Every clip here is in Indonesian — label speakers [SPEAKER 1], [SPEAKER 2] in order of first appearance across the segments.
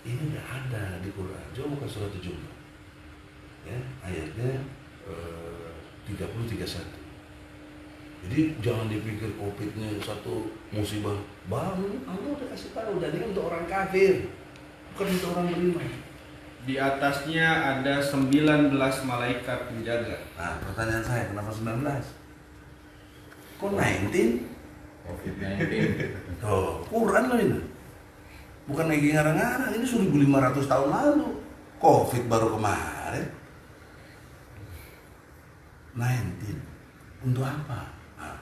[SPEAKER 1] Ini udah ada di Quran. Coba buka surat 17. Ya, ayatnya 30-31. Jadi jangan dipikir COVID-nya satu musibah baru. Allah udah kasih tahu, dan ini untuk orang kafir, bukan untuk orang beriman.
[SPEAKER 2] Di atasnya ada 19 malaikat penjaga.
[SPEAKER 1] Nah, pertanyaan saya, kenapa 19? Kok 19?
[SPEAKER 3] COVID-19.
[SPEAKER 1] Oh, Quran loh ini. Bukan lagi ngarang-ngarang, ini 1500 tahun lalu. COVID baru kemarin. 19. Untuk apa? Nah,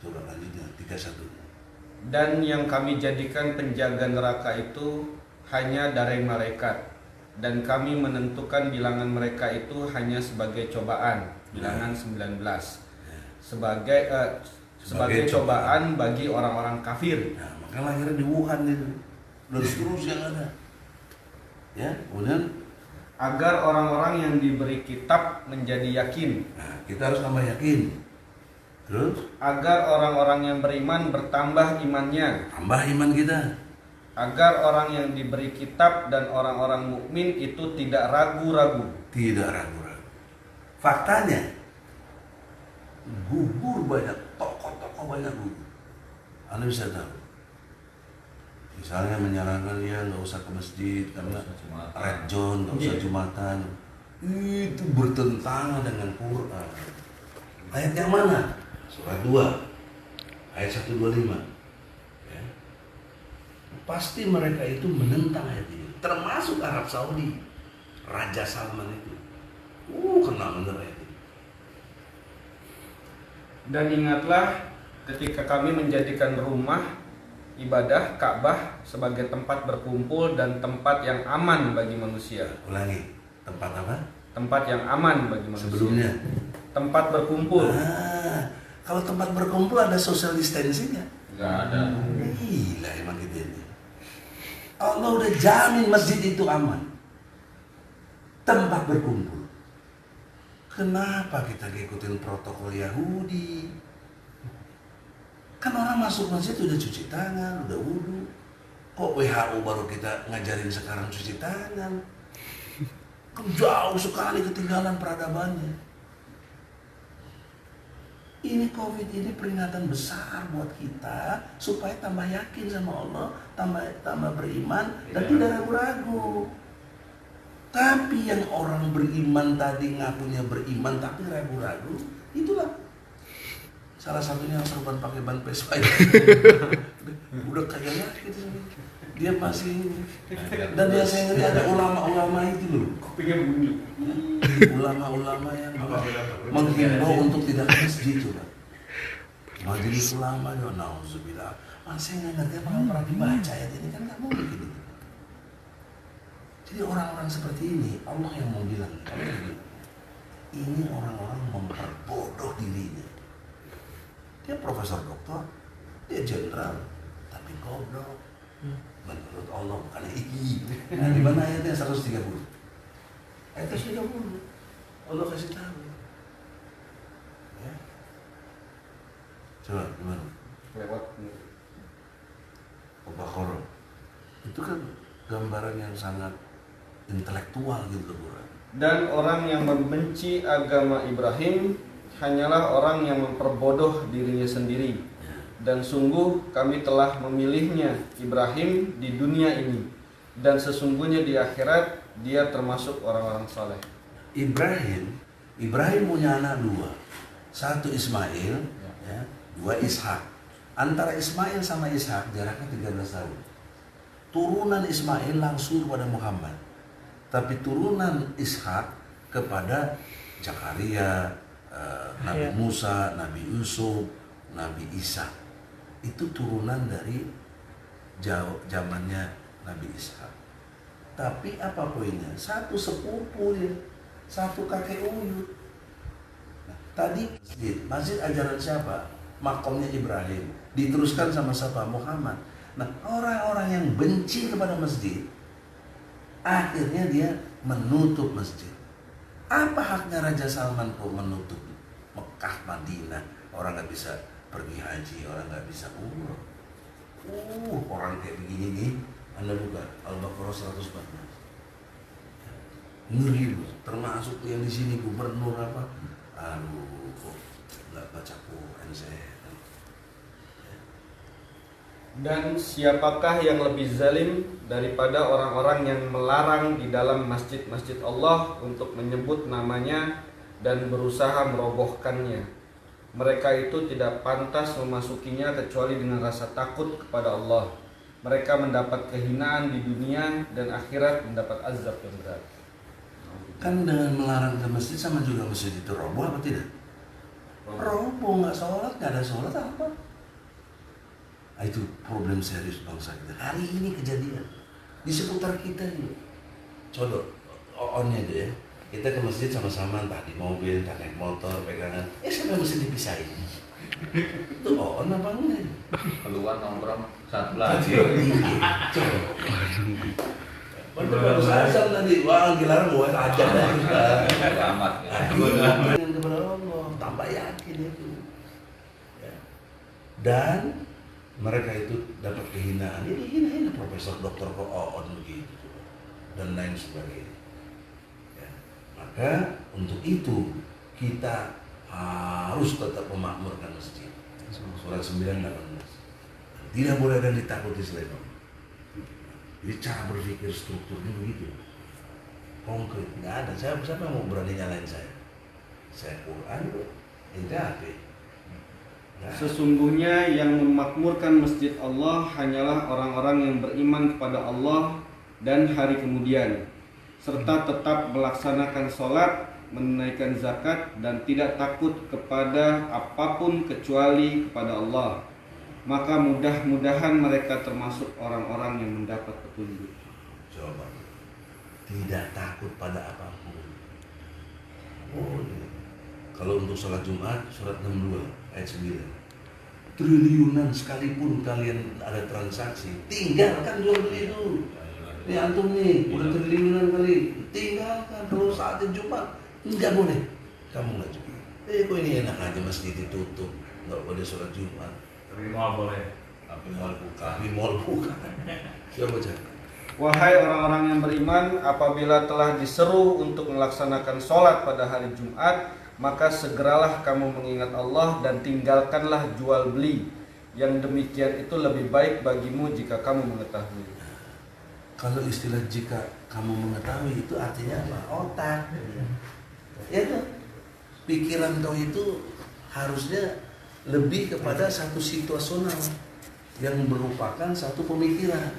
[SPEAKER 1] coba lanjutnya, 31.
[SPEAKER 2] Dan yang kami jadikan penjaga neraka itu hanya dari malaikat, dan kami menentukan bilangan mereka itu hanya sebagai cobaan, bilangan 19, sebagai cobaan bagi orang-orang kafir.
[SPEAKER 1] Nah, maka lahirnya di Wuhan itu. Terus yang ada. Ya, kemudian
[SPEAKER 2] Agar orang-orang yang diberi kitab menjadi yakin.
[SPEAKER 1] nah, kita harus tambah yakin. Terus
[SPEAKER 2] Agar orang-orang yang beriman bertambah imannya.
[SPEAKER 1] tambah iman kita.
[SPEAKER 2] Agar orang yang diberi kitab dan orang-orang mukmin itu tidak ragu-ragu.
[SPEAKER 1] Tidak ragu-ragu. Faktanya gugur banyak, tokoh-tokoh banyak gugur. Anda bisa tahu. Misalnya menyarankan dia nggak usah ke masjid karena red zone, nggak usah jumatan. Itu bertentangan dengan Quran. Ayat yang mana? Surat 2 ayat 125. Ya. Pasti mereka itu menentang ayat ini, termasuk Arab Saudi, Raja Salman itu. Kena bener ayat ini.
[SPEAKER 2] Dan ingatlah ketika kami menjadikan rumah ibadah Ka'bah sebagai tempat berkumpul dan tempat yang aman bagi manusia.
[SPEAKER 1] Ulangi, tempat apa?
[SPEAKER 2] Tempat yang aman bagi manusia.
[SPEAKER 1] Sebelumnya.
[SPEAKER 2] Tempat berkumpul.
[SPEAKER 1] Kalau tempat berkumpul ada social distancing nggak?
[SPEAKER 3] Nggak ada.
[SPEAKER 1] Gila emang gitu ini. Allah udah jamin masjid itu aman. Tempat berkumpul. Kenapa kita ngikutin protokol Yahudi? Kan orang masuk masjid udah cuci tangan, udah wudhu. Kok WHO baru kita ngajarin sekarang cuci tangan? Kan jauh sekali ketinggalan peradabannya. Ini COVID ini peringatan besar buat kita supaya tambah yakin sama Allah, tambah beriman dan tidak ragu-ragu. Tapi yang orang beriman tadi ngakunya beriman tapi ragu-ragu, itulah salah satunya yang serban pakai ban Vespa. Udah kayaknya gitu. Dia masih dan yang saya ngeri ada ulama-ulama itu loh.
[SPEAKER 2] Kopinya bunyi.
[SPEAKER 1] Ulama-ulama yang menghimbau untuk tidak ke masjid juga. Majelis ulama ya nauzubillah. Masih nggak ngerti apa pernah dibaca ayat ini kan nggak mungkin gitu. Jadi orang-orang seperti ini Allah yang mau bilang ini orang-orang memperbodoh dirinya. Dia profesor doktor, dia jenderal, tapi goblok. Menurut Allah bukan ini. Nah, di mana ayatnya 130? Ayat 130. Allah kasih tahu. Ya. Coba gimana?
[SPEAKER 2] Lewat.
[SPEAKER 1] Al-Baqarah. Itu kan gambaran yang sangat intelektual gitu loh.
[SPEAKER 2] Dan orang yang membenci agama Ibrahim hanyalah orang yang memperbodoh dirinya sendiri. Dan sungguh kami telah memilihnya Ibrahim di dunia ini, dan sesungguhnya di akhirat dia termasuk orang-orang saleh.
[SPEAKER 1] Ibrahim punya anak dua, satu Ismail, ya, dua Ishak. Antara Ismail sama Ishak jaraknya 13 tahun. Turunan Ismail langsung kepada Muhammad, tapi turunan Ishak kepada Zakaria, Nabi Musa, Nabi Yusuf, Nabi Isa. Itu turunan dari zamannya Nabi Ishak. Tapi apa poinnya? Satu sepupu ya, satu kakek uyut. Nah, tadi masjid ajaran siapa? Makomnya Ibrahim. Diteruskan sama siapa? Muhammad. Nah, orang-orang yang benci kepada masjid, akhirnya dia menutup masjid. Apa haknya Raja Salman kok menutup Mekah, Madinah? Orang nggak bisa pergi haji, orang nggak bisa umroh. Orang kayak begini nih, Anda buka Al-Baqarah 114. Ngeri loh, termasuk yang di sini gubernur apa? Aduh, kok nggak baca Quran saya.
[SPEAKER 2] Dan siapakah yang lebih zalim daripada orang-orang yang melarang di dalam masjid-masjid Allah untuk menyebut namanya dan berusaha merobohkannya? Mereka itu tidak pantas memasukinya kecuali dengan rasa takut kepada Allah. Mereka mendapat kehinaan di dunia dan akhirat mendapat azab yang berat.
[SPEAKER 1] Kan dengan melarang ke masjid sama juga masjid itu roboh apa tidak? Roboh, nggak sholat, nggak ada sholat apa? Nah, itu problem serius bangsa kita. Hari ini kejadian di seputar kita ini. Contoh, onnya aja ya. Kita ke masjid sama-sama, entah di mobil, entah naik motor, pegangan. Sampai mesti dipisahin. Itu on apa enggak?
[SPEAKER 3] Keluar nongkrong satu lagi.
[SPEAKER 1] Coba. Baru asal tadi, wah dilarang gue aja dah.
[SPEAKER 3] Selamat.
[SPEAKER 1] Dengan kepada Allah, tambah yakin itu. Ya. Dan mereka itu dapat kehinaan. Jadi hina profesor dokter kok on begitu dan lain sebagainya. Ya. Maka untuk itu kita harus tetap memakmurkan masjid. Surat 9:18. Tidak boleh ada yang ditakuti selain Allah. Jadi cara berpikir strukturnya begitu. Konkret, nggak ada. Siapa yang mau berani nyalain saya? Saya Quran, ente apa?
[SPEAKER 2] Sesungguhnya yang memakmurkan masjid Allah hanyalah orang-orang yang beriman kepada Allah dan hari kemudian, serta tetap melaksanakan sholat, menunaikan zakat, dan tidak takut kepada apapun kecuali kepada Allah. Maka mudah-mudahan mereka termasuk orang-orang yang mendapat petunjuk.
[SPEAKER 1] Coba, tidak takut pada apapun. Oh, kalau untuk sholat Jumat, surat 62 ayat 9. Triliunan sekalipun kalian ada transaksi, tinggalkan jual beli itu. Ini antum nih, udah triliunan kali, tinggalkan. Kalau saatnya Jumat, nggak boleh. Kamu nggak juga. Kok ini enak aja masjid ditutup, nggak boleh sholat Jumat.
[SPEAKER 3] Tapi mal boleh.
[SPEAKER 1] Tapi mal buka. Coba cek.
[SPEAKER 2] Wahai orang-orang yang beriman, apabila telah diseru untuk melaksanakan sholat pada hari Jumat, maka segeralah kamu mengingat Allah dan tinggalkanlah jual beli. Yang demikian itu lebih baik bagimu jika kamu mengetahui.
[SPEAKER 1] Kalau istilah jika kamu mengetahui itu artinya apa? Otak. Ya kan? Pikiran kau itu harusnya lebih kepada satu situasional yang merupakan satu pemikiran.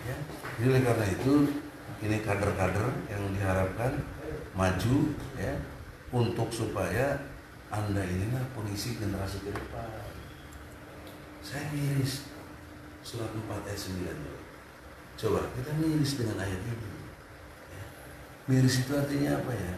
[SPEAKER 1] Ya. Jadi oleh karena itu ini kader-kader yang diharapkan maju ya untuk supaya Anda inilah pengisi generasi ke depan. Saya miris surat 4 ayat 9. Coba kita miris dengan ayat ini. Ya. Miris itu artinya apa ya?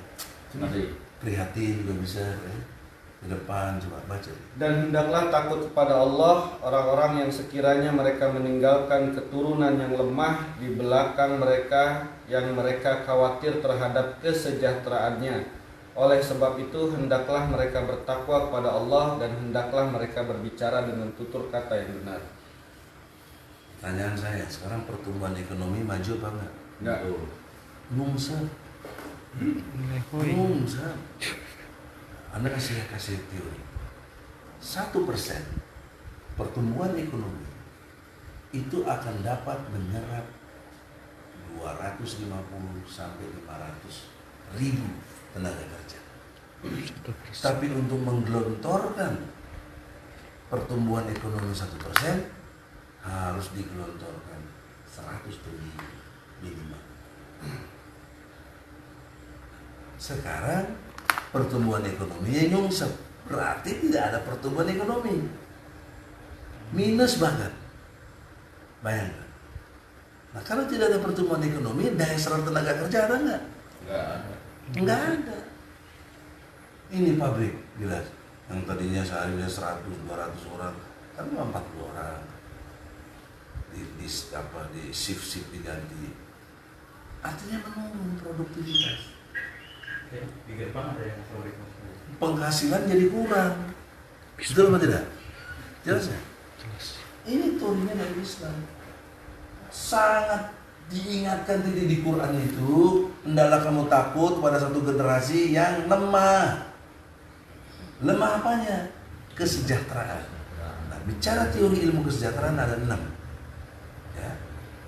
[SPEAKER 1] Prihatin juga bisa ya. Ke depan coba baca.
[SPEAKER 2] Dan hendaklah takut kepada Allah orang-orang yang sekiranya mereka meninggalkan keturunan yang lemah di belakang mereka yang mereka khawatir terhadap kesejahteraannya. Oleh sebab itu hendaklah mereka bertakwa kepada Allah dan hendaklah mereka berbicara dengan tutur kata yang benar.
[SPEAKER 1] Pertanyaan saya, sekarang pertumbuhan ekonomi maju apa enggak?
[SPEAKER 2] Enggak.
[SPEAKER 1] Nungsa. Nungsa. Anda kasih teori 1% pertumbuhan ekonomi itu akan dapat menyerap 250 sampai 500 ribu tenaga kerja. Tapi untuk menggelontorkan pertumbuhan ekonomi 1% harus digelontorkan 100 triliun minimal. Sekarang pertumbuhan ekonominya nyungsep, berarti tidak ada pertumbuhan ekonomi, minus banget. Bayangkan. Nah kalau tidak ada pertumbuhan ekonomi, daya serap tenaga kerja ada nggak? Nggak ada. Ini pabrik jelas, yang tadinya sehari 100-200 orang, kan 40 orang. Di shift diganti. Artinya menurun produktivitas.
[SPEAKER 3] Di gerbang ada yang pabrik.
[SPEAKER 1] Penghasilan jadi kurang. Betul apa tidak? Jelas ya? Ini teorinya dari Islam. sangat diingatkan di Quran itu, hendaklah kamu takut pada satu generasi yang lemah. Lemah apanya? Kesejahteraan. Nah, bicara teori ilmu kesejahteraan ada 6. Ya.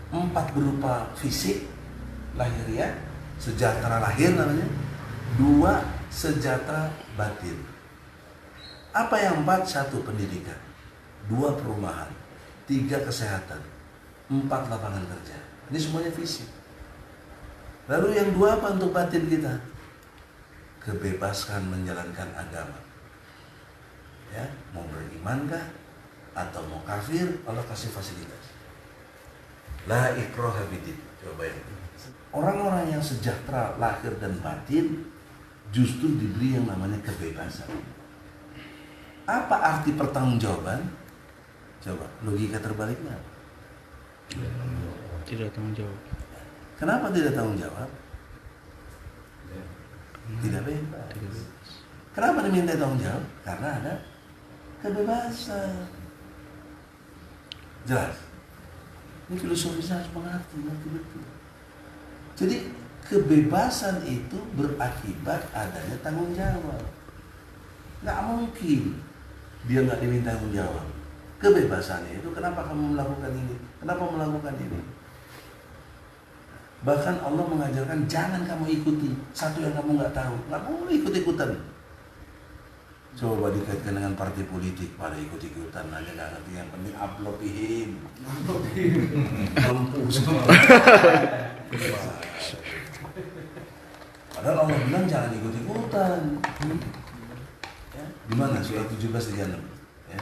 [SPEAKER 1] 4 berupa fisik, lahiriah, sejahtera lahir namanya. 2 sejahtera batin. Apa yang 4? 1 pendidikan, 2 perumahan, 3 kesehatan, 4 lapangan kerja. Ini semuanya fisik. Lalu yang 2 apa untuk batin kita? Kebebaskan menjalankan agama. Ya, mau beriman kah atau mau kafir, Allah kasih fasilitas. La ikraha fiddin. Coba ini. Orang-orang yang sejahtera lahir dan batin justru diberi yang namanya kebebasan. Apa arti pertanggungjawaban? Coba logika terbaliknya apa?
[SPEAKER 4] Tidak tanggung jawab.
[SPEAKER 1] Kenapa tidak tanggung jawab? Tidak bebas. Kenapa diminta tanggung jawab? Karena ada kebebasan. Jelas. Ini filosofisnya harus mengerti betul. Jadi kebebasan itu berakibat adanya tanggung jawab. Nggak mungkin dia nggak diminta tanggung jawab. Kebebasannya itu kenapa kamu melakukan ini? Kenapa melakukan ini? Bahkan Allah mengajarkan jangan kamu ikuti satu yang kamu nggak tahu. Nggak boleh ikut-ikutan. Coba dikaitkan dengan partai politik, pada ikut-ikutan aja nggak ngerti. Yang penting upload ihim. Mampus. Padahal Allah bilang jangan ikut-ikutan. Ya, di mana surah 17:36? Ya.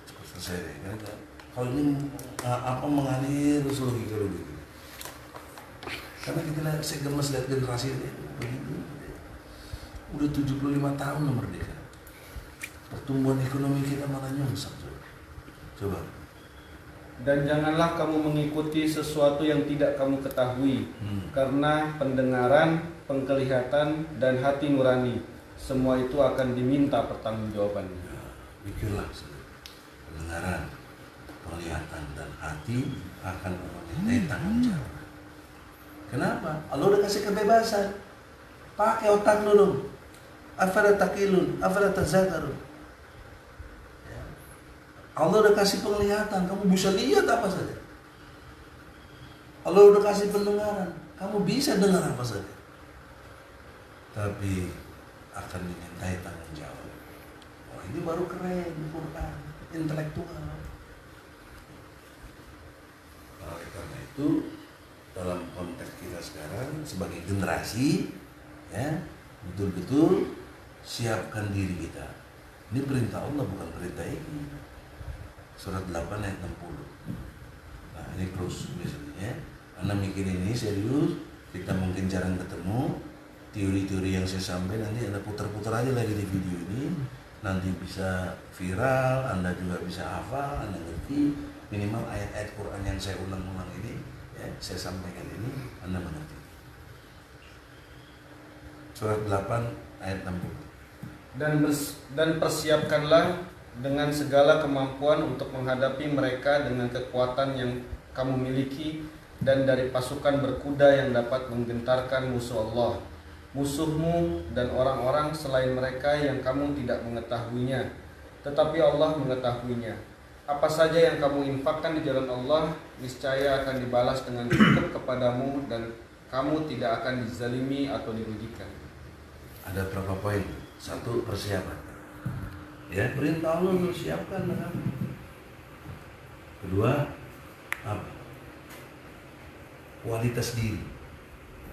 [SPEAKER 1] Cepat selesai deh. Kalau ini apa mengalir terus logika. Karena kita saya gemes lihat generasi ini begitu. Udah 75 tahun merdeka. Pertumbuhan ekonomi kita malah nyungsep. Coba.
[SPEAKER 2] Dan janganlah kamu mengikuti sesuatu yang tidak kamu ketahui, karena pendengaran, penglihatan, dan hati nurani, semua itu akan diminta pertanggungjawabannya.
[SPEAKER 1] Ya, pikirlah, pendengaran, penglihatan, dan hati akan meminta tanggung jawab. Kenapa? Allah udah kasih kebebasan. Pakai otak dulu. Afala taqilun, afala tazakarun. Allah udah kasih penglihatan, kamu bisa lihat apa saja. Allah udah kasih pendengaran, kamu bisa dengar apa saja. Tapi akan dimintai tanggung jawab. Wah, ini baru keren di Quran, intelektual. Oleh karena itu, dalam konteks kita sekarang sebagai generasi, ya betul-betul siapkan diri kita. Ini perintah Allah, bukan perintah ini. Surat 8 ayat 60. Nah ini terus biasanya Anda mikir ini serius, kita mungkin jarang ketemu. Teori-teori yang saya sampaikan nanti Anda putar-putar aja lagi di video ini. Nanti bisa viral, Anda juga bisa hafal, Anda ngerti. Minimal ayat-ayat Quran yang saya ulang-ulang ini, ya, saya sampaikan ini, Anda mengerti. Surat 8 ayat 60.
[SPEAKER 2] Dan persiapkanlah dengan segala kemampuan untuk menghadapi mereka dengan kekuatan yang kamu miliki dan dari pasukan berkuda yang dapat menggentarkan musuh Allah, musuhmu dan orang-orang selain mereka yang kamu tidak mengetahuinya, tetapi Allah mengetahuinya. Apa saja yang kamu infakkan di jalan Allah, niscaya akan dibalas dengan cukup kepadamu dan kamu tidak akan dizalimi atau dirugikan.
[SPEAKER 1] Ada berapa poin? 1, persiapan. Ya, perintah Allah untuk siapkan dengan. Kedua, apa? Kualitas diri.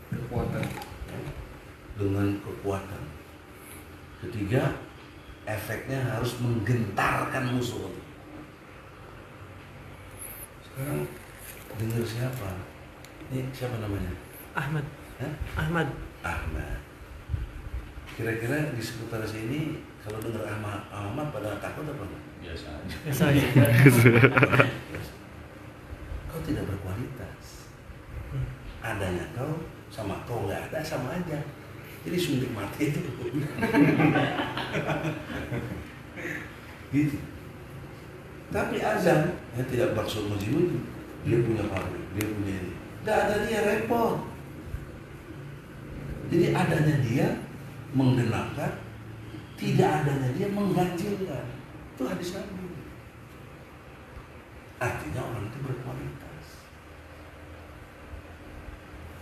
[SPEAKER 2] Kekuatan.
[SPEAKER 1] Dengan kekuatan. Ketiga, efeknya harus menggentarkan musuh. Sekarang dengar siapa? Ini siapa namanya?
[SPEAKER 4] Ahmad.
[SPEAKER 1] Hah?
[SPEAKER 4] Ahmad.
[SPEAKER 1] Ahmad. Kira-kira di seputar sini kalau dengar Ahmad pada takut apa enggak?
[SPEAKER 3] Biasa aja.
[SPEAKER 4] Biasa aja.
[SPEAKER 1] Kau tidak berkualitas. Adanya kau sama kau nggak ada sama aja. Jadi suntik mati itu. Gitu. Tapi azan ya tidak maksud muji-muji. Dia punya pabrik, dia punya ini. Tidak ada dia repot. Jadi adanya dia menggenapkan, tidak adanya dia mengganjilkan. Itu hadis Nabi. Artinya orang itu berkualitas.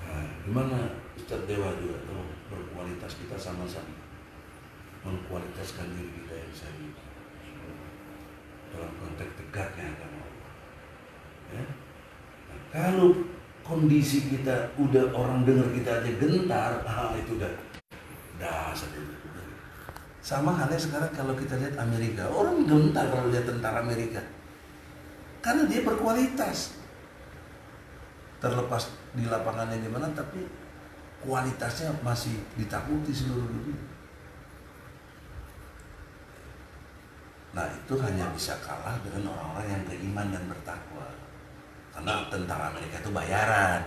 [SPEAKER 1] Nah, gimana Ustaz Dewa juga tuh berkualitas, kita sama-sama mengkualitaskan diri kita yang serius dalam konteks tegaknya agama Allah. Ya? Nah, kalau kondisi kita udah orang dengar kita aja gentar, itu udah satu. Sama halnya sekarang kalau kita lihat Amerika, orang gentar kalau lihat tentara Amerika, karena dia berkualitas. Terlepas di lapangannya gimana, tapi kualitasnya masih ditakuti seluruh dunia. Nah itu hanya bisa kalah dengan orang-orang yang beriman dan bertakwa. Karena tentara Amerika itu bayaran,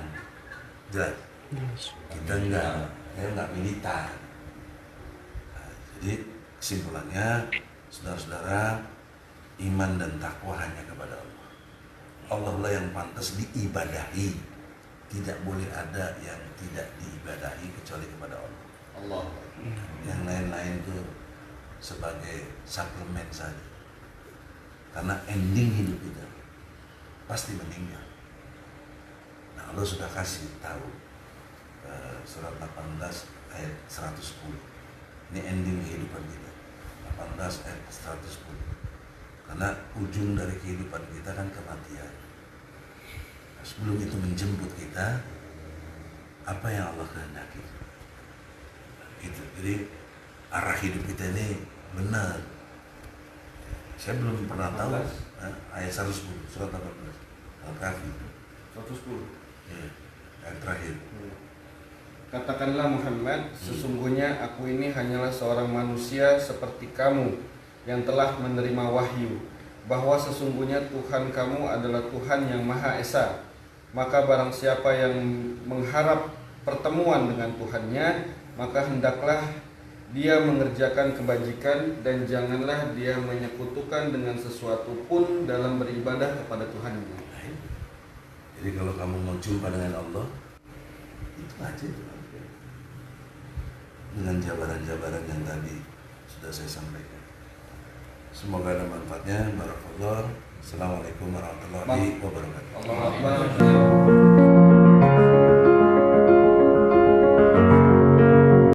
[SPEAKER 1] jelas. Kita enggak militer. Nah, jadi kesimpulannya, saudara-saudara, iman dan takwa hanya kepada Allah. Allah lah yang pantas diibadahi. Tidak boleh ada yang tidak diibadahi kecuali kepada Allah.
[SPEAKER 2] Allah.
[SPEAKER 1] Yang lain-lain itu sebagai suplemen saja. Karena ending hidup kita pasti meninggal. Nah Allah sudah kasih tahu surat 18 ayat 110. Ini ending kehidupan kita. 18 ayat 110. Karena ujung dari kehidupan kita kan kematian. Nah, sebelum itu menjemput kita, apa yang Allah kehendaki. Itu. Jadi arah hidup kita ini benar. Saya belum pernah tahu ayat 110 surat 18 Al-Kahfi
[SPEAKER 2] 110.
[SPEAKER 1] ya, ayat terakhir.
[SPEAKER 2] Katakanlah Muhammad, sesungguhnya aku ini hanyalah seorang manusia seperti kamu yang telah menerima wahyu, bahwa sesungguhnya Tuhan kamu adalah Tuhan yang Maha Esa. Maka barang siapa yang mengharap pertemuan dengan Tuhannya, maka hendaklah dia mengerjakan kebajikan dan janganlah dia menyekutukan dengan sesuatu pun dalam beribadah kepada Tuhannya.
[SPEAKER 1] Jadi kalau kamu mau jumpa dengan Allah, itu aja itu. Dengan jabaran-jabaran yang tadi sudah saya sampaikan. Semoga ada manfaatnya. Barakallah. Assalamualaikum warahmatullahi wabarakatuh.
[SPEAKER 2] Allah Akbar.